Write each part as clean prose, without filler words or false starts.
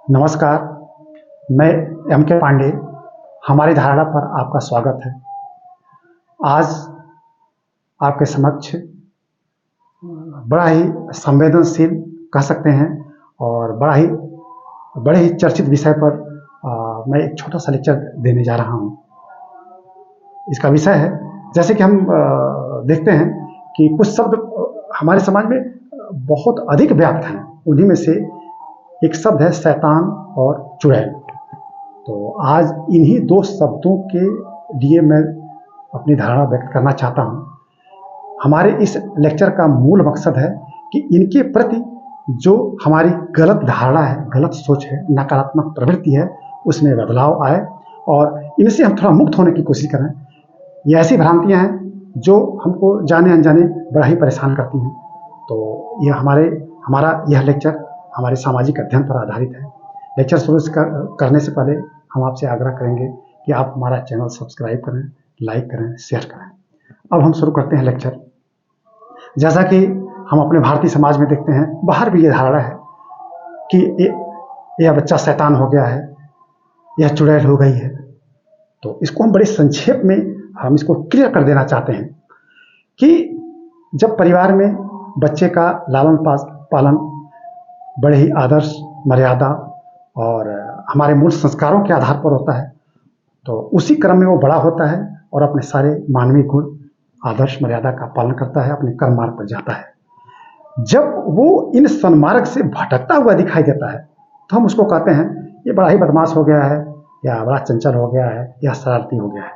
नमस्कार, मैं एम के पांडे। हमारी धारणा पर आपका स्वागत है। आज आपके समक्ष बड़ा ही संवेदनशील कह सकते हैं और बड़े ही चर्चित विषय पर मैं एक छोटा सा लेक्चर देने जा रहा हूं। इसका विषय है, जैसे कि हम देखते हैं कि कुछ शब्द हमारे समाज में बहुत अधिक व्याप्त हैं। उन्हीं में से एक शब्द है शैतान और चुड़ैल। तो आज इन्हीं दो शब्दों के लिए मैं अपनी धारणा व्यक्त करना चाहता हूं। हमारे इस लेक्चर का मूल मकसद है कि इनके प्रति जो हमारी गलत धारणा है, गलत सोच है, नकारात्मक प्रवृत्ति है, उसमें बदलाव आए और इनसे हम थोड़ा मुक्त होने की कोशिश करें। ये ऐसी भ्रांतियां हैं जो हमको जाने अनजाने बड़ा ही परेशान करती हैं। तो यह हमारा यह लेक्चर हमारे सामाजिक अध्ययन पर आधारित है। लेक्चर शुरू करने से पहले हम आपसे आग्रह करेंगे कि आप हमारा चैनल सब्सक्राइब करें, लाइक करें, शेयर करें। अब हम शुरू करते हैं लेक्चर। जैसा कि हम अपने भारतीय समाज में देखते हैं, बाहर भी ये धारणा है कि यह बच्चा शैतान हो गया है, यह चुड़ैल हो गई है। तो इसको हम बड़े संक्षेप में हम इसको क्लियर कर देना चाहते हैं कि जब परिवार में बच्चे का लालन पालन बड़े ही आदर्श, मर्यादा और हमारे मूल संस्कारों के आधार पर होता है, तो उसी क्रम में वो बड़ा होता है और अपने सारे मानवीय गुण, आदर्श, मर्यादा का पालन करता है, अपने कर्म मार्ग पर जाता है। जब वो इन सन्मार्ग से भटकता हुआ दिखाई देता है तो हम उसको कहते हैं ये बड़ा ही बदमाश हो गया है, या बड़ा चंचल हो गया है, या शरारती हो गया है।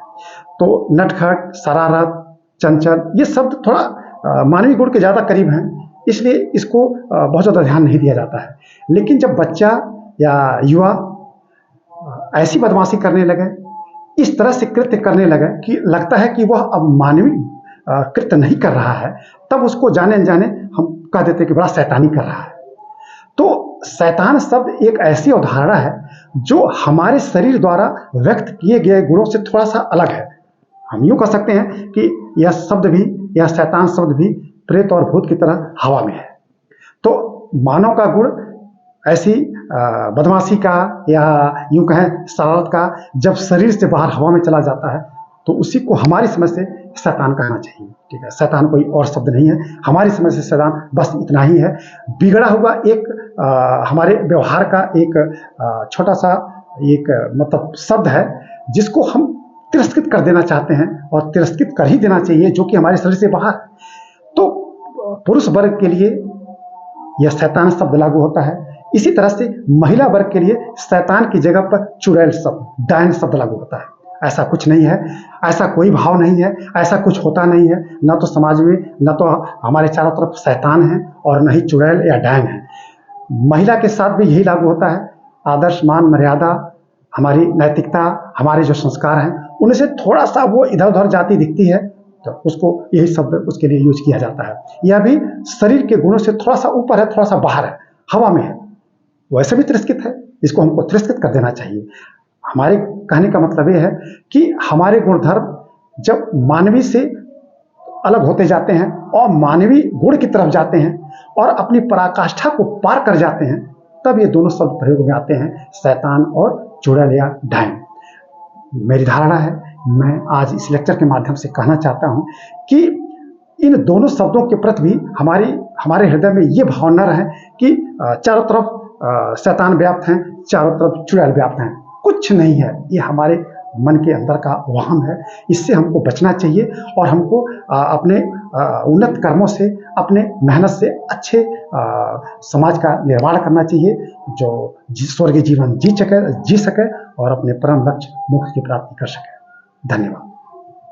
तो नटखट, शरारत, चंचल ये शब्द थोड़ा मानवीय गुण के ज़्यादा करीब हैं, इसलिए इसको बहुत ज़्यादा ध्यान नहीं दिया जाता है। लेकिन जब बच्चा या युवा ऐसी बदमाशी करने लगे, इस तरह से कृत्य करने लगे कि लगता है कि वह अब मानवीय कृत्य नहीं कर रहा है, तब उसको जाने अनजाने हम कह देते हैं कि बड़ा शैतानी कर रहा है। तो शैतान शब्द एक ऐसी अवधारणा है जो हमारे शरीर द्वारा व्यक्त किए गए गुणों से थोड़ा सा अलग है। हम यूँ कह सकते हैं कि यह शब्द भी, यह शैतान शब्द भी प्रेत और भूत की तरह हवा में है। तो मानव का गुण ऐसी बदमाशी का या यूं कहें शरारत का जब शरीर से बाहर हवा में चला जाता है तो उसी को हमारी समझ से शैतान कहना चाहिए। ठीक है, शैतान कोई और शब्द नहीं है, हमारी समझ से शैतान बस इतना ही है। बिगड़ा हुआ एक हमारे व्यवहार का एक छोटा सा एक मतलब शब्द है जिसको हम तिरस्कृत कर देना चाहते हैं और तिरस्कृत कर ही देना चाहिए, जो कि हमारे शरीर से बाहर। तो पुरुष वर्ग के लिए यह शैतान शब्द लागू होता है। इसी तरह से महिला वर्ग के लिए शैतान की जगह पर चुड़ैल शब्द, डायन शब्द लागू होता है। ऐसा कुछ नहीं है, ऐसा कोई भाव नहीं है, ऐसा कुछ होता नहीं है। न तो समाज में न तो हमारे चारों तरफ शैतान है और न ही चुड़ैल या डायन है। महिला के साथ भी यही लागू होता है। आदर्श, मान, मर्यादा, हमारी नैतिकता, हमारे जो संस्कार हैं, उनसे थोड़ा सा वो इधर उधर जाती दिखती है तो उसको यही शब्द उसके लिए यूज किया जाता है। यह भी शरीर के गुणों से थोड़ा सा ऊपर है, थोड़ा सा बाहर है, हवा में है, वैसे भी तिरस्कृत है। इसको हमको तिरस्कृत कर देना चाहिए। हमारे कहने का मतलब यह है कि हमारे गुणधर्म जब मानवीय से अलग होते जाते हैं और मानवीय गुण की तरफ जाते हैं और अपनी पराकाष्ठा को पार कर जाते हैं, तब ये दोनों शब्द प्रयोग में आते हैं, शैतान और चुड़ैल या डायन। मेरी धारणा है, मैं आज इस लेक्चर के माध्यम से कहना चाहता हूं कि इन दोनों शब्दों के प्रति भी हमारे हृदय में ये भाव न रहे कि चारों तरफ शैतान व्याप्त हैं, चारों तरफ चुड़ैल व्याप्त हैं। कुछ नहीं है, ये हमारे मन के अंदर का वहम है। इससे हमको बचना चाहिए और हमको अपने उन्नत कर्मों से, अपने मेहनत से अच्छे समाज का निर्माण करना चाहिए, जो स्वर्गीय जीवन जी सके और अपने परम लक्ष्य मोक्ष की प्राप्ति कर सके। धन्यवाद।